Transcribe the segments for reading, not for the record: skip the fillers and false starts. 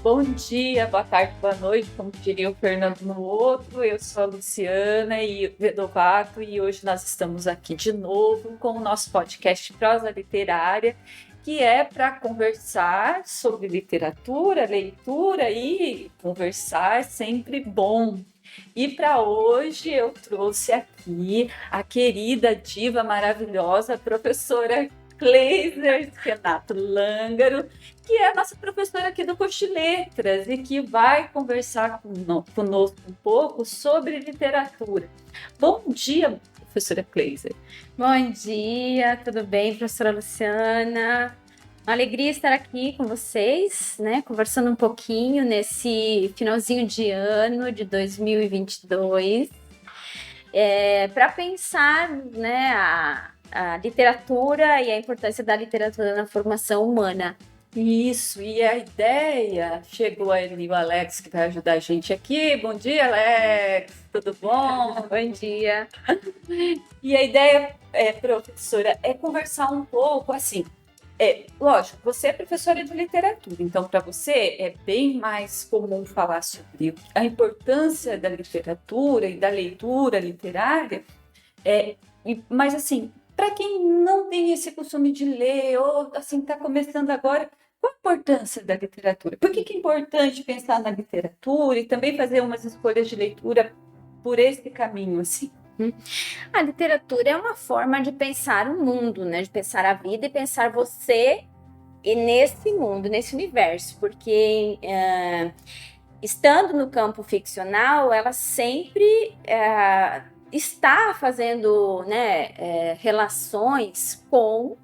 Bom dia, boa tarde, boa noite, como diria o Fernando no outro. Eu sou a Luciana Vedovato e hoje nós estamos aqui de novo com o nosso podcast Prosa Literária, que é para conversar sobre literatura, leitura e conversar é sempre bom. E para hoje eu trouxe aqui a querida diva maravilhosa, professora Cleiser Renato Langaro, que é a nossa professora aqui do curso de Letras e que vai conversar conosco um pouco sobre literatura. Bom dia, professora Cleiser. Bom dia, tudo bem, professora Luciana? Uma alegria estar aqui com vocês, né, conversando um pouquinho nesse finalzinho de ano de 2022, para pensar, né, a literatura e a importância da literatura na formação humana. Isso, e a ideia, chegou ali o Alex que vai ajudar a gente aqui. Bom dia, Alex, tudo bom? Bom dia. E a ideia, professora, é conversar um pouco assim. Lógico, você é professora de literatura, então para você é bem mais comum falar sobre a importância da literatura e da leitura literária, mas assim, para quem não tem esse costume de ler ou assim está começando agora, qual a importância da literatura? Por que é importante pensar na literatura e também fazer umas escolhas de leitura por esse caminho assim? A literatura é uma forma de pensar o mundo, né? De pensar a vida e pensar você e nesse mundo, nesse universo, porque estando no campo ficcional, ela sempre está fazendo, né, relações com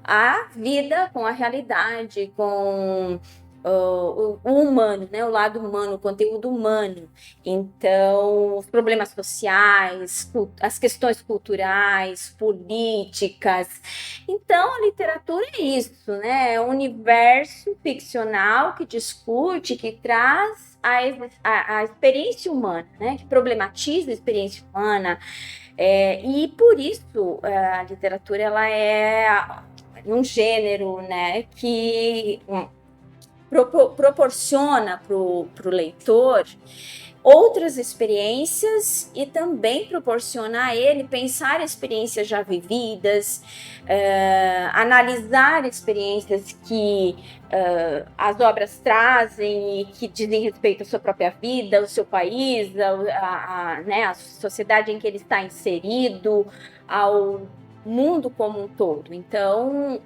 a vida, com a realidade, com o humano, né? O lado humano, o conteúdo humano. Então, os problemas sociais, as questões culturais, políticas. Então, a literatura é isso, né? É um universo ficcional que discute, que traz a experiência humana, né? Que problematiza a experiência humana. E por isso a literatura ela é um gênero, né? Que proporciona para o leitor outras experiências e também proporciona a ele pensar experiências já vividas, analisar experiências que as obras trazem e que dizem respeito à sua própria vida, ao seu país, né, à sociedade em que ele está inserido, ao mundo como um todo. Então,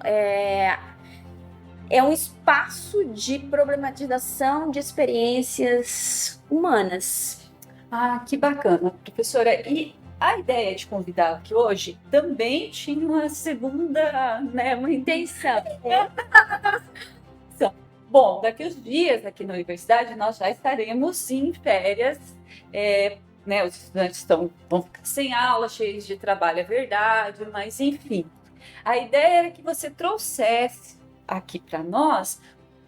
é um espaço de problematização de experiências humanas. Ah, que bacana, professora. E a ideia de convidá-la aqui hoje também tinha uma segunda, né, uma intenção. Bom, daqui uns dias aqui na universidade nós já estaremos em férias, né, os estudantes vão ficar sem aula, cheios de trabalho, é verdade, mas enfim. A ideia era que você trouxesse aqui para nós,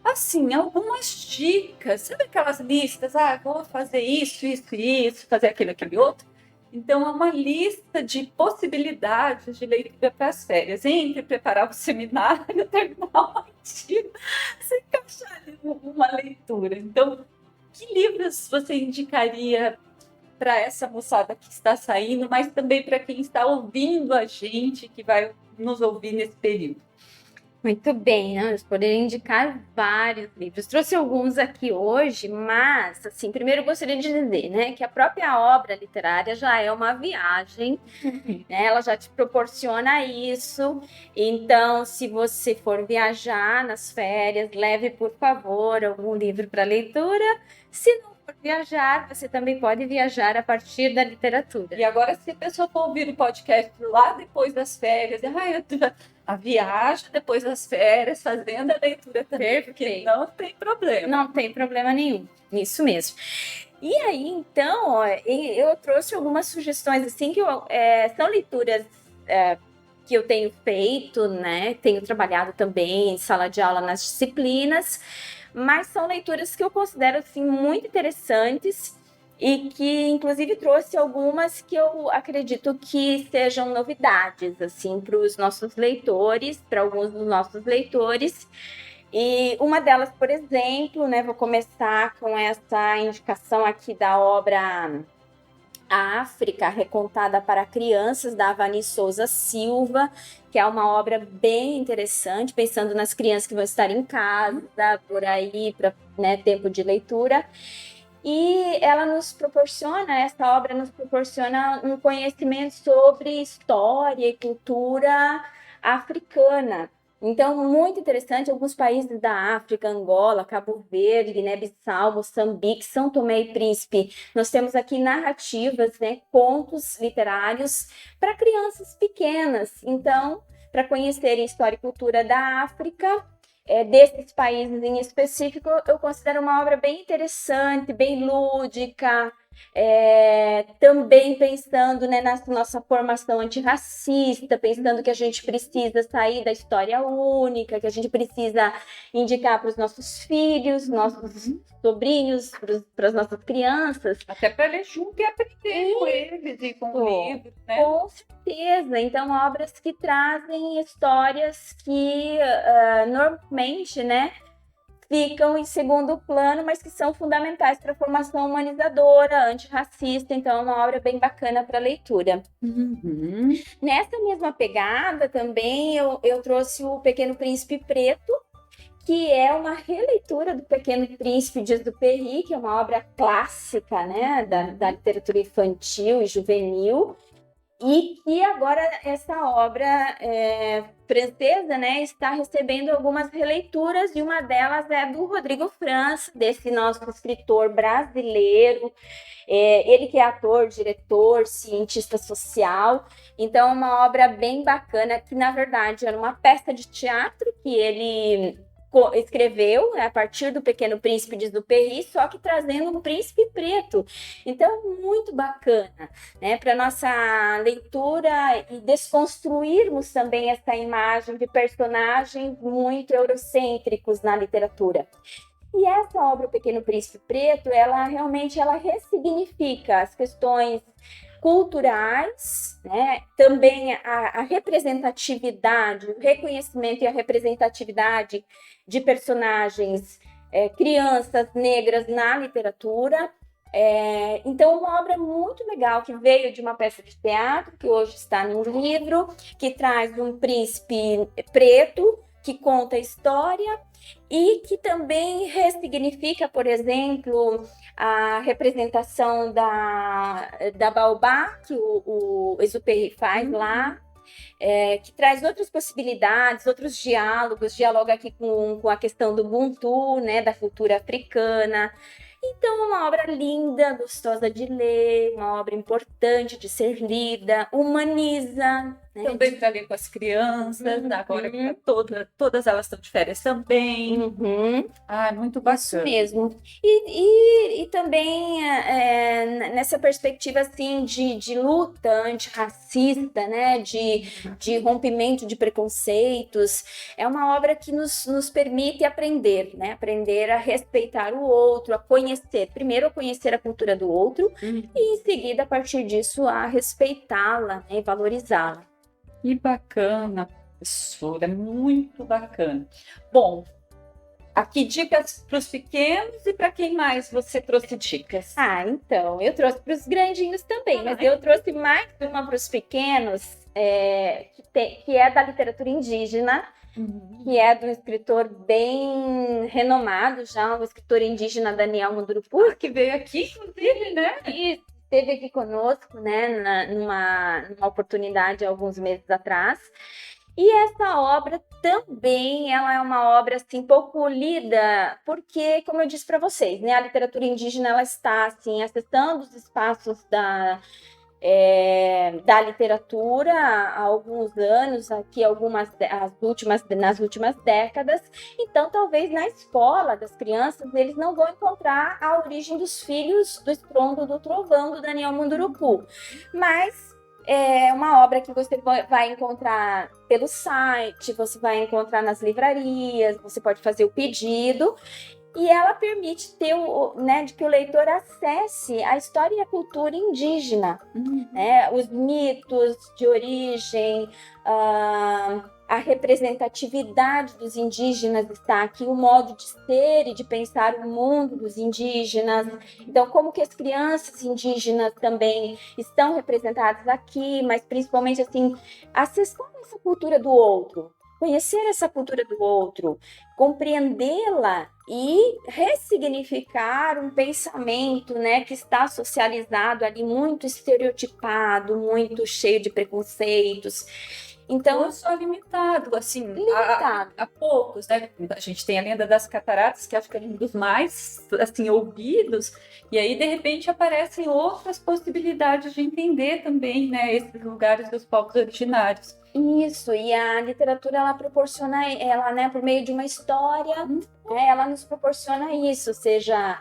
assim, algumas dicas, sabe aquelas listas, vou fazer isso, isso, isso, fazer aquilo, aquele outro. Então, é uma lista de possibilidades de leitura para as férias, entre preparar o seminário, terminar o artigo, se encaixar ali uma leitura. Então, que livros você indicaria para essa moçada que está saindo, mas também para quem está ouvindo a gente, que vai nos ouvir nesse período? Muito bem, eu poderia indicar vários livros. Trouxe alguns aqui hoje, mas, assim, primeiro eu gostaria de dizer, né, que a própria obra literária já é uma viagem, né, ela já te proporciona isso. Então, se você for viajar nas férias, leve, por favor, algum livro para leitura. Se não for viajar, você também pode viajar a partir da literatura. E agora, se a pessoa for ouvir o podcast lá depois das férias, a viagem depois das férias, fazendo a leitura também, porque não tem problema. Não tem problema nenhum, isso mesmo. E aí, então, eu trouxe algumas sugestões, assim, que são leituras que eu tenho feito, né? Tenho trabalhado também em sala de aula nas disciplinas, mas são leituras que eu considero, assim, muito interessantes e que, inclusive, trouxe algumas que eu acredito que sejam novidades, assim, para os nossos leitores, para alguns dos nossos leitores. E uma delas, por exemplo, né, vou começar com essa indicação aqui da obra A África Recontada para Crianças, da Avani Souza Silva, que é uma obra bem interessante, pensando nas crianças que vão estar em casa, por aí, para, né, tempo de leitura. E ela nos proporciona, essa obra nos proporciona um conhecimento sobre história e cultura africana. Então, muito interessante, alguns países da África, Angola, Cabo Verde, Guiné-Bissau, Moçambique, São Tomé e Príncipe. Nós temos aqui narrativas, né, contos literários para crianças pequenas. Então, para conhecerem história e cultura da África, desses países em específico, eu considero uma obra bem interessante, bem lúdica, também pensando, né, na nossa formação antirracista, pensando que a gente precisa sair da história única, que a gente precisa indicar para os nossos filhos, nossos sobrinhos, para as nossas crianças. Até para ler junto e aprender com eles e com o livro, né? Com certeza. Então, obras que trazem histórias que normalmente, né, ficam em segundo plano, mas que são fundamentais para a formação humanizadora, antirracista. Então, é uma obra bem bacana para leitura. Nessa mesma pegada, também, eu trouxe o Pequeno Príncipe Preto, que é uma releitura do Pequeno Príncipe de Exupéry, que é uma obra clássica, né, da literatura infantil e juvenil, e que agora essa obra francesa, né, está recebendo algumas releituras, e uma delas é do Rodrigo França, desse nosso escritor brasileiro, ele que é ator, diretor, cientista social. Então, uma obra bem bacana, que na verdade era uma peça de teatro que ele escreveu, né, a partir do Pequeno Príncipe de Exupéry, só que trazendo um príncipe preto. Então, muito bacana, né, para nossa leitura, e desconstruirmos também essa imagem de personagens muito eurocêntricos na literatura. E essa obra, O Pequeno Príncipe Preto, ela realmente ressignifica as questões culturais, né? Também a representatividade, o reconhecimento e a representatividade de personagens, crianças negras na literatura. Então, uma obra muito legal, que veio de uma peça de teatro, que hoje está num livro, que traz um príncipe preto, que conta a história, e que também ressignifica, por exemplo, a representação da Baobá, que o Exupéry faz lá, que traz outras possibilidades, outros diálogos, dialoga aqui com a questão do Ubuntu, né, da cultura africana. Então, uma obra linda, gostosa de ler, uma obra importante de ser lida, humaniza. Né? Também para ler com as crianças, agora que todas elas estão de férias também. Muito bacana. Isso mesmo. E também nessa perspectiva assim, de luta antirracista, né? de rompimento de preconceitos, é uma obra que nos permite aprender, né? Aprender a respeitar o outro, a conhecer, primeiro a conhecer a cultura do outro, e em seguida, a partir disso, a respeitá-la, né? E valorizá-la. Que bacana, professora, muito bacana. Bom, aqui dicas para os pequenos, e para quem mais você trouxe dicas? Então, eu trouxe para os grandinhos também, mas eu trouxe mais uma para os pequenos, que é da literatura indígena, que é de um escritor bem renomado já, o escritor indígena Daniel Munduruku. Que veio aqui, inclusive, né? E esteve aqui conosco, né, numa oportunidade alguns meses atrás. E essa obra também, ela é uma obra assim pouco lida, porque, como eu disse para vocês, né, a literatura indígena ela está assim acessando os espaços da literatura há alguns anos, aqui nas últimas décadas. Então, talvez na escola das crianças eles não vão encontrar a origem dos filhos do Estrondo do Trovão, do Daniel Munduruku. Mas é uma obra que você vai encontrar pelo site, você vai encontrar nas livrarias, você pode fazer o pedido. E ela permite de que o leitor acesse a história e a cultura indígena, né? Os mitos de origem, a representatividade dos indígenas está aqui, o modo de ser e de pensar o mundo dos indígenas. Então, como que as crianças indígenas também estão representadas aqui, mas principalmente assim, acessar essa cultura do outro, conhecer essa cultura do outro, compreendê-la e ressignificar um pensamento, né, que está socializado ali, muito estereotipado, muito cheio de preconceitos. Então, Ou só limitado, assim, limitado. a poucos, né? A gente tem a Lenda das Cataratas, que acho que é um dos mais, assim, ouvidos, e aí, de repente, aparecem outras possibilidades de entender também, né, esses lugares dos povos originários. Isso, e a literatura, ela proporciona, ela, né, por meio de uma história, né, ela nos proporciona isso, ou seja,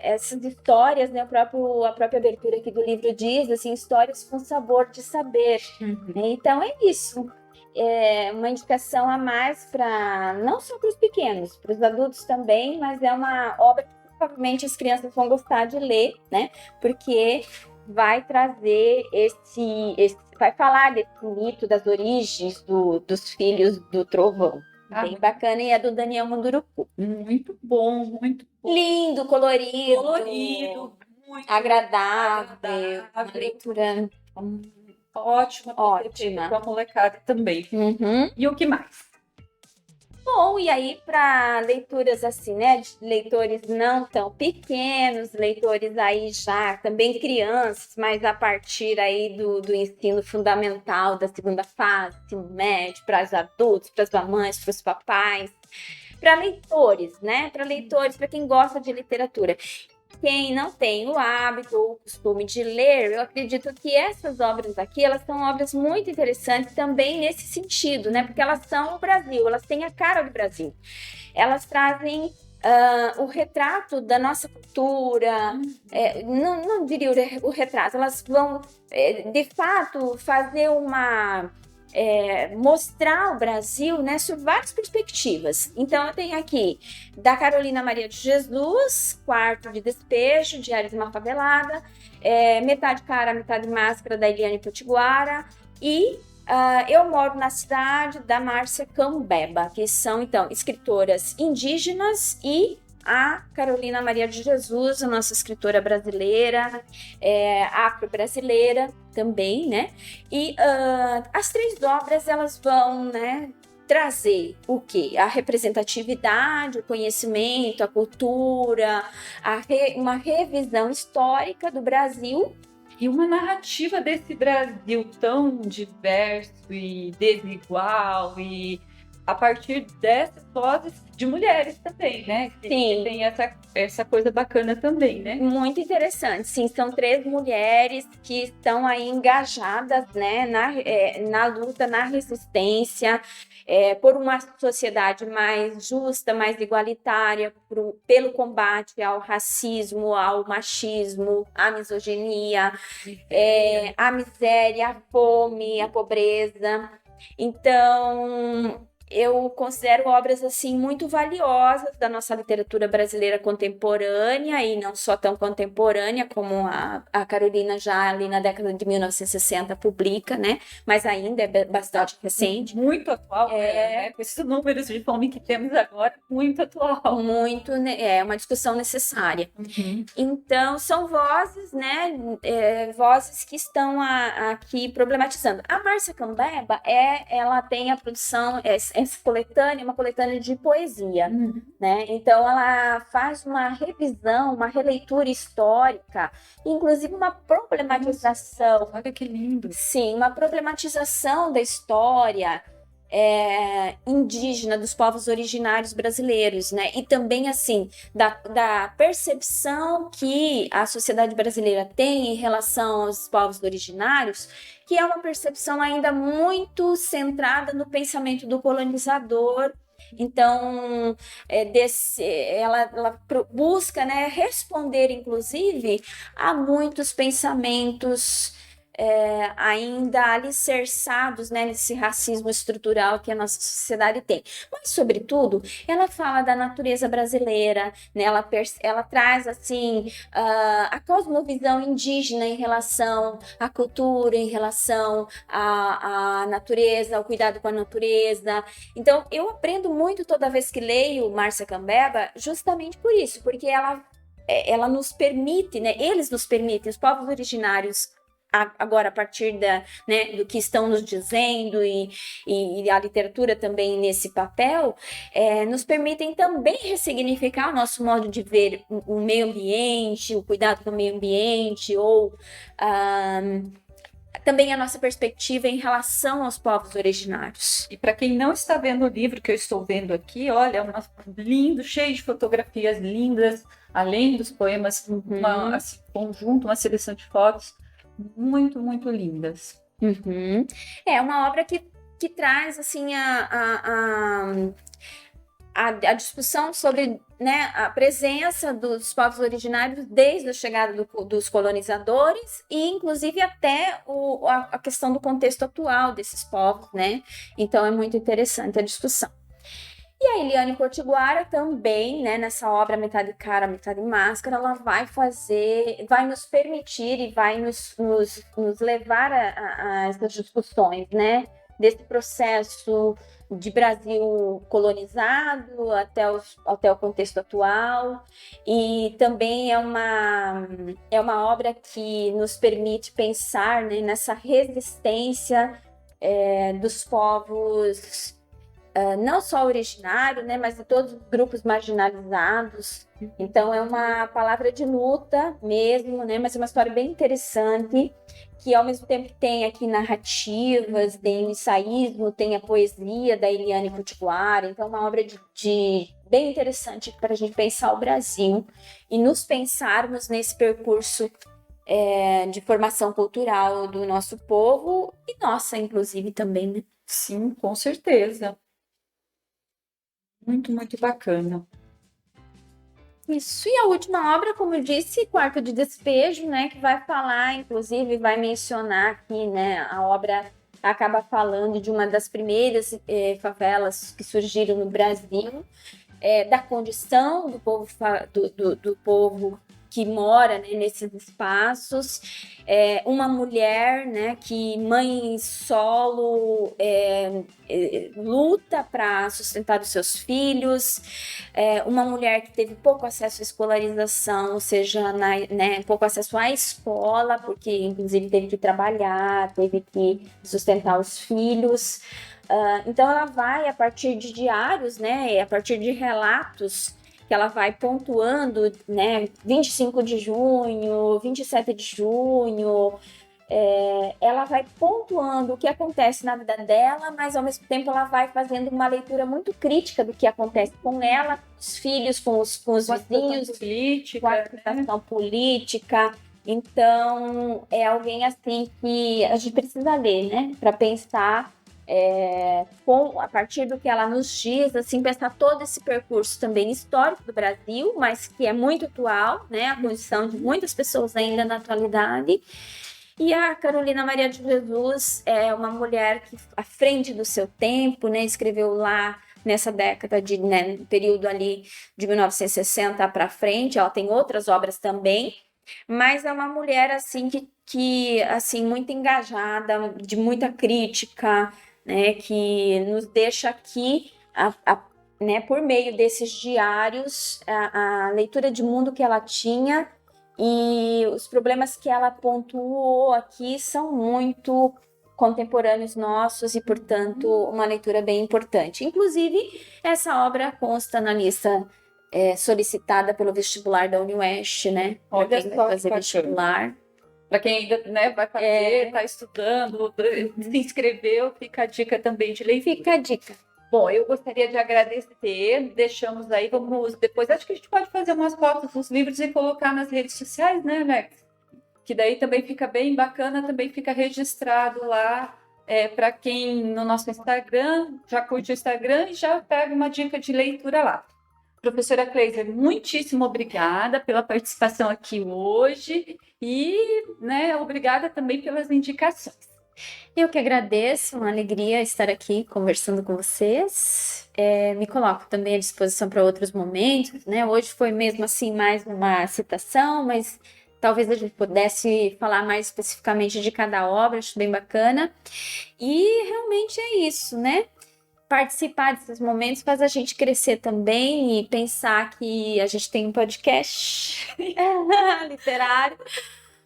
essas histórias, né, a própria abertura aqui do livro diz, assim, histórias com sabor de saber. Então, é isso. É uma indicação a mais para, não só para os pequenos, para os adultos também, mas é uma obra que provavelmente as crianças vão gostar de ler, né, porque vai trazer vai falar desse mito das origens dos filhos do trovão. Bem bacana, e é do Daniel Munduruku. Muito bom, muito bom. Lindo, colorido, muito agradável, uma leitura ótima para a molecada também. E o que mais? Bom, e aí para leituras assim, né, de leitores não tão pequenos, leitores aí já também crianças, mas a partir aí do ensino fundamental da segunda fase, ensino médio, para os adultos, para as mamães, para os papais, para leitores, né, para quem gosta de literatura. Quem não tem o hábito ou o costume de ler, eu acredito que essas obras aqui, elas são obras muito interessantes também nesse sentido, né? Porque elas são o Brasil, elas têm a cara do Brasil. Elas trazem o retrato da nossa cultura, não diria o retrato, elas vão, de fato, fazer mostrar o Brasil, né, sob várias perspectivas. Então, eu tenho aqui da Carolina Maria de Jesus, Quarto de Despejo, Diário de uma Favelada, Metade Cara, Metade Máscara, da Eliane Potiguara, e Eu Moro na Cidade, da Márcia Cambeba, que são, então, escritoras indígenas, e a Carolina Maria de Jesus, a nossa escritora brasileira, afro-brasileira também, né? E as três obras, elas vão, né, trazer o quê? A representatividade, o conhecimento, a cultura, uma revisão histórica do Brasil. E uma narrativa desse Brasil tão diverso e desigual, e a partir dessas vozes de mulheres também, né? Sim. Tem essa coisa bacana também, né? Muito interessante. Sim, são três mulheres que estão aí engajadas, né, na luta, na resistência, por uma sociedade mais justa, mais igualitária, pelo combate ao racismo, ao machismo, à misoginia, à miséria, à fome, à pobreza. Então, eu considero obras assim muito valiosas da nossa literatura brasileira contemporânea, e não só tão contemporânea como a Carolina já ali na década de 1960 publica, né? Mas ainda é bastante recente. Muito atual, né? Com esses números de fome que temos agora, muito atual. Muito, é uma discussão necessária. Então, são vozes, né? Vozes que estão aqui problematizando. A Márcia Cambeba, ela tem a produção, essa coletânea, uma coletânea de poesia, né? Então, ela faz uma revisão, uma releitura histórica, inclusive uma problematização. Olha que lindo. Sim, uma problematização da história indígena, dos povos originários brasileiros, né? E também, assim, da percepção que a sociedade brasileira tem em relação aos povos originários, que é uma percepção ainda muito centrada no pensamento do colonizador. Então, ela busca, né, responder, inclusive, a muitos pensamentos ainda alicerçados, né, nesse racismo estrutural que a nossa sociedade tem. Mas, sobretudo, ela fala da natureza brasileira, né, ela traz, assim, a cosmovisão indígena em relação à cultura, em relação à natureza, ao cuidado com a natureza. Então, eu aprendo muito toda vez que leio Márcia Cambeba, justamente por isso, porque ela nos permite, né, eles nos permitem, os povos originários, agora a partir né, do que estão nos dizendo e a literatura também nesse papel, nos permitem também ressignificar o nosso modo de ver o meio ambiente, o cuidado com o meio ambiente, ou também a nossa perspectiva em relação aos povos originários. E para quem não está vendo o livro que eu estou vendo aqui, olha, lindo, cheio de fotografias lindas, além dos poemas, assim, conjunto, uma seleção de fotos muito, muito lindas. É uma obra que traz, assim, a discussão sobre, né, a presença dos povos originários desde a chegada dos colonizadores e, inclusive, até a questão do contexto atual desses povos, né? Então, é muito interessante a discussão. E a Eliane Potiguara também, né, nessa obra Metade Cara, Metade Máscara, ela vai nos permitir e vai nos levar a essas discussões, né, desse processo de Brasil colonizado até o contexto atual, e também é uma obra que nos permite pensar, né, nessa resistência dos povos não só originário, né, mas de todos os grupos marginalizados. Então é uma palavra de luta mesmo, né, mas é uma história bem interessante, que ao mesmo tempo que tem aqui narrativas, tem o ensaísmo, tem a poesia da Eliane Potiguara, então é uma obra bem interessante para a gente pensar o Brasil e nos pensarmos nesse percurso de formação cultural do nosso povo e nossa, inclusive, também, né? Sim, com certeza. Muito, muito bacana. Isso, e a última obra, como eu disse, Quarto de Despejo, né, que vai falar, inclusive, vai mencionar aqui, né, a obra acaba falando de uma das primeiras favelas que surgiram no Brasil, da condição do povo, do povo que mora, né, nesses espaços, uma mulher, né, que mãe solo luta para sustentar os seus filhos, uma mulher que teve pouco acesso à escolarização, ou seja, né, pouco acesso à escola, porque inclusive teve que trabalhar, teve que sustentar os filhos. Então ela vai, a partir de diários, né, a partir de relatos, que ela vai pontuando, né, 25 de junho, 27 de junho, ela vai pontuando o que acontece na vida dela, mas ao mesmo tempo ela vai fazendo uma leitura muito crítica do que acontece com ela, com os filhos, com os vizinhos, política, com a situação política. Então, é alguém assim que a gente precisa ler, né, para pensar a partir do que ela nos diz, assim, pensar todo esse percurso também histórico do Brasil, mas que é muito atual, né, a condição de muitas pessoas ainda na atualidade. E a Carolina Maria de Jesus é uma mulher que, à frente do seu tempo, né, escreveu lá nessa década né, período ali de 1960 para frente. Ela tem outras obras também, mas é uma mulher assim que assim, muito engajada, de muita crítica, né, que nos deixa aqui, né, por meio desses diários, a leitura de mundo que ela tinha, e os problemas que ela pontuou aqui são muito contemporâneos nossos e, portanto, uma leitura bem importante. Inclusive, essa obra consta na lista solicitada pelo vestibular da UniOeste, né? Olha para quem vai fazer vestibular. Para quem ainda, né, vai fazer, está estudando, se inscreveu, fica a dica também de leitura. Fica a dica. Bom, eu gostaria de agradecer, deixamos aí, depois acho que a gente pode fazer umas fotos dos livros e colocar nas redes sociais, né, Alex? Que daí também fica bem bacana, também fica registrado lá, para quem no nosso Instagram, já curte o Instagram e já pega uma dica de leitura lá. Professora Cleiser, muitíssimo obrigada pela participação aqui hoje e, né, obrigada também pelas indicações. Eu que agradeço, uma alegria estar aqui conversando com vocês. Me coloco também à disposição para outros momentos, né? Hoje foi mesmo assim mais uma citação, mas talvez a gente pudesse falar mais especificamente de cada obra, acho bem bacana. E realmente é isso, né? Participar desses momentos faz a gente crescer também e pensar que a gente tem um podcast literário.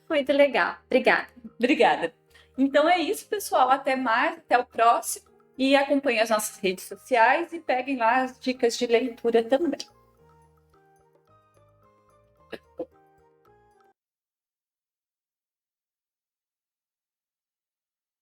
Muito legal. Obrigada. Obrigada. Então é isso, pessoal. Até mais, até o próximo. E acompanhem as nossas redes sociais e peguem lá as dicas de leitura também.